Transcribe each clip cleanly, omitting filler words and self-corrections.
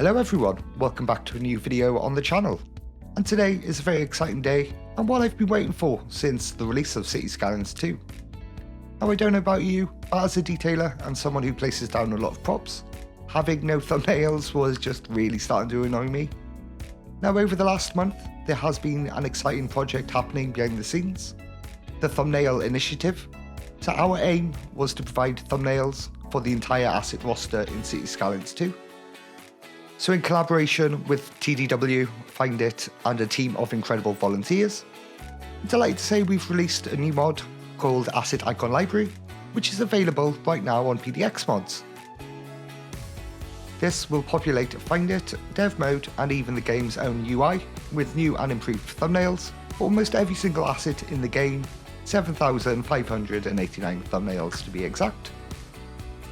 Hello everyone, welcome back to a new video on the channel. And today is a very exciting day and one I've been waiting for since the release of Cities Skylines 2. Now I don't know about you, but as a detailer and someone who places down a lot of props, having no thumbnails was just really starting to annoy me. Now over the last month, there has been an exciting project happening behind the scenes, the Thumbnail Initiative. So our aim was to provide thumbnails for the entire asset roster in Cities Skylines 2. So in collaboration with TDW, Find It, and a team of incredible volunteers, I'm delighted to say we've released a new mod called Asset Icon Library, which is available right now on PDX Mods. This will populate Find It, Dev Mode, and even the game's own UI with new and improved thumbnails for almost every single asset in the game, 7,589 thumbnails to be exact.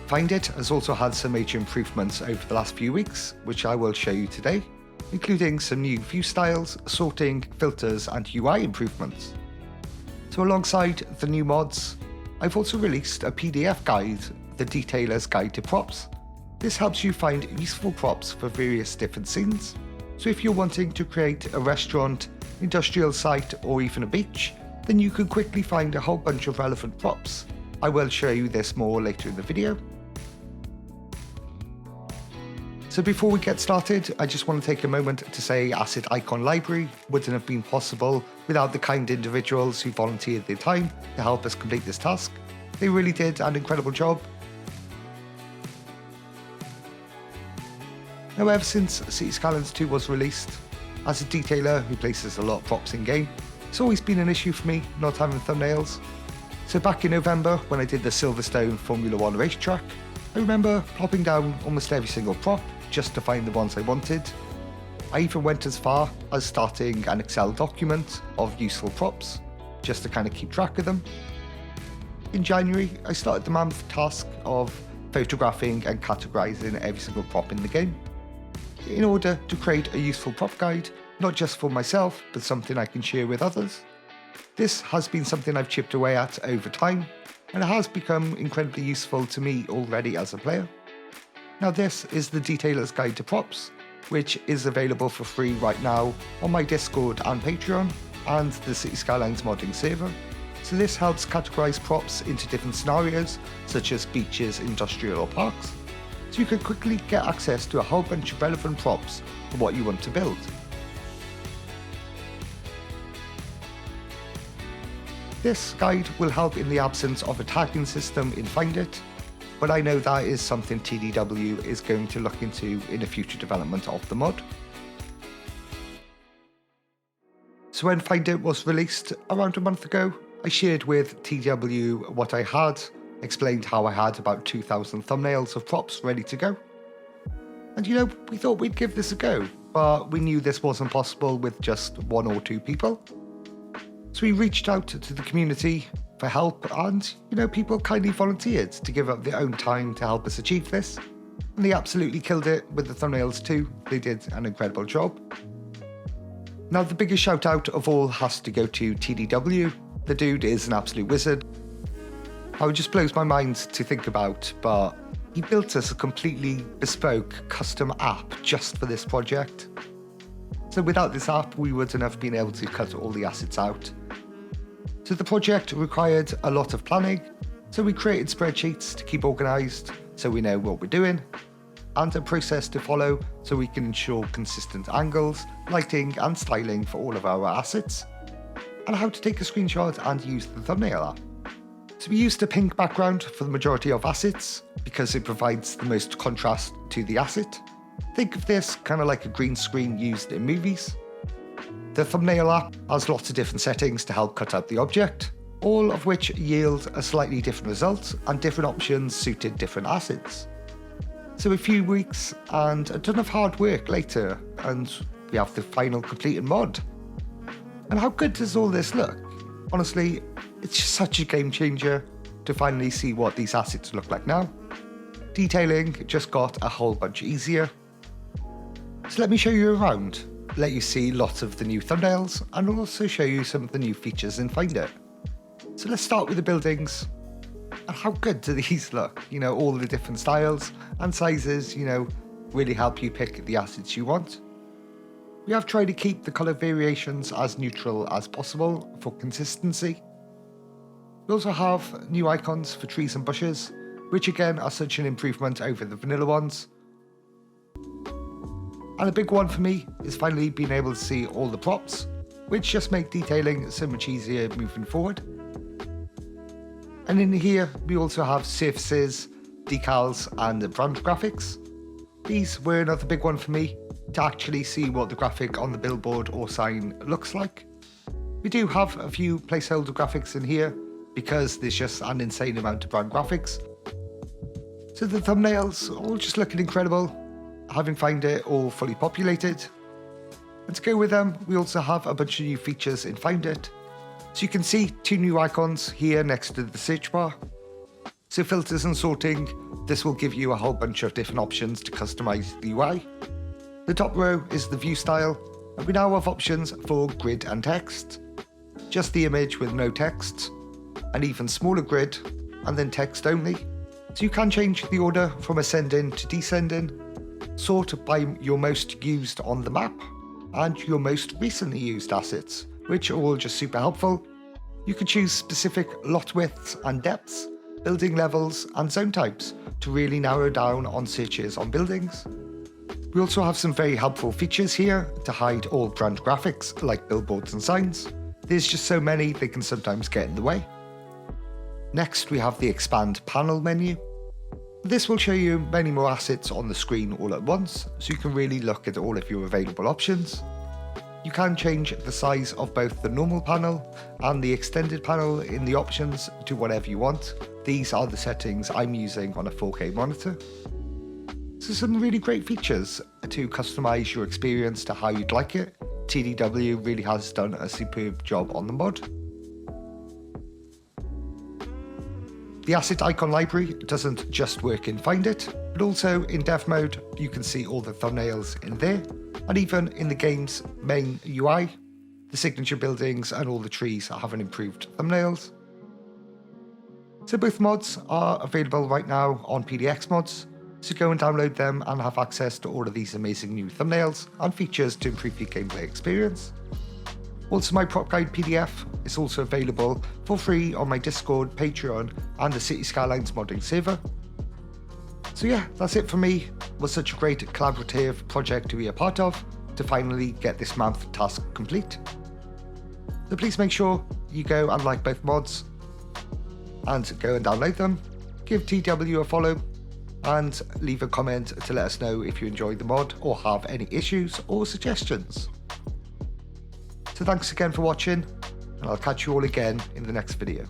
Find It has also had some major improvements over the last few weeks, which I will show you today, including some new view styles, sorting, filters, and UI improvements. So alongside the new mods, I've also released a PDF guide, the Detailer's Guide to Props. This helps you find useful props for various different scenes. So if you're wanting to create a restaurant, industrial site, or even a beach, then you can quickly find a whole bunch of relevant props. I will show you this more later in the video. So before we get started, I just want to take a moment to say Asset Icon Library wouldn't have been possible without the kind individuals who volunteered their time to help us complete this task. They really did an incredible job. Now ever since Cities Skylines 2 was released, as a detailer who places a lot of props in game, it's always been an issue for me not having thumbnails. So back in November when I did the Silverstone Formula 1 racetrack, I remember plopping down almost every single prop just to find the ones I wanted. I even went as far as starting an Excel document of useful props, just to kind of keep track of them. In January, I started the mammoth task of photographing and categorizing every single prop in the game, in order to create a useful prop guide, not just for myself, but something I can share with others. This has been something I've chipped away at over time, and it has become incredibly useful to me already as a player. Now this is the Detailer's Guide to Props, which is available for free right now on my Discord and Patreon, and the Cities Skylines modding server. So this helps categorize props into different scenarios, such as beaches, industrial or parks, so you can quickly get access to a whole bunch of relevant props for what you want to build. This guide will help in the absence of a tagging system in Find It, but I know that is something TDW is going to look into in a future development of the mod. So when Find It was released around a month ago, I shared with TDW what I had, explained how I had about 2,000 thumbnails of props ready to go. And we thought we'd give this a go, but we knew this wasn't possible with just one or two people. So we reached out to the community for help and, people kindly volunteered to give up their own time to help us achieve this. And they absolutely killed it with the thumbnails too. They did an incredible job. Now the biggest shout out of all has to go to TDW. The dude is an absolute wizard. It just blows my mind to think about, but he built us a completely bespoke custom app just for this project. So without this app, we wouldn't have been able to cut all the assets out. So the project required a lot of planning, so we created spreadsheets to keep organised so we know what we're doing, and a process to follow so we can ensure consistent angles, lighting and styling for all of our assets, and how to take a screenshot and use the thumbnail app. So we used a pink background for the majority of assets because it provides the most contrast to the asset. Think of this kind of like a green screen used in movies. The thumbnail app has lots of different settings to help cut out the object, all of which yield a slightly different result and different options suited different assets. So a few weeks and a ton of hard work later, and we have the final completed mod. And how good does all this look? Honestly, it's just such a game changer to finally see what these assets look like now. Detailing just got a whole bunch easier. So let me show you around, let you see lots of the new thumbnails, and also show you some of the new features in Find It. So let's start with the buildings. And how good do these look? All the different styles and sizes, really help you pick the assets you want. We have tried to keep the colour variations as neutral as possible for consistency. We also have new icons for trees and bushes, which again are such an improvement over the vanilla ones. And a big one for me is finally being able to see all the props, which just make detailing so much easier moving forward. And in here we also have surfaces, decals and brand graphics. These were another big one for me, to actually see what the graphic on the billboard or sign looks like. We do have a few placeholder graphics in here because there's just an insane amount of brand graphics. So the thumbnails all just looking incredible, having found it all fully populated. And to go with them, we also have a bunch of new features in Find It. So you can see 2 new icons here next to the search bar. So filters and sorting, this will give you a whole bunch of different options to customize the UI. The top row is the view style, and we now have options for grid and text. Just the image with no text, an even smaller grid, and then text only. So you can change the order from ascending to descending, sort by your most used on the map, and your most recently used assets, which are all just super helpful. You can choose specific lot widths and depths, building levels and zone types to really narrow down on searches on buildings. We also have some very helpful features here to hide all brand graphics like billboards and signs. There's just so many they can sometimes get in the way. Next we have the expand panel menu. This will show you many more assets on the screen all at once, so you can really look at all of your available options. You can change the size of both the normal panel and the extended panel in the options to whatever you want. These are the settings I'm using on a 4K monitor. So some really great features to customize your experience to how you'd like it. TDW really has done a superb job on the mod. The asset icon library doesn't just work in Find It, but also in dev mode you can see all the thumbnails in there, and even in the game's main UI, the signature buildings and all the trees have an improved thumbnails. So both mods are available right now on PDX Mods, so go and download them and have access to all of these amazing new thumbnails and features to improve your gameplay experience. Also, my prop guide PDF is also available for free on my Discord, Patreon and the Cities Skylines modding server. So yeah, that's it for me. It was such a great collaborative project to be a part of to finally get this month task complete. So please make sure you go and like both mods and go and download them. Give TW a follow and leave a comment to let us know if you enjoyed the mod or have any issues or suggestions. So thanks again for watching, and I'll catch you all again in the next video.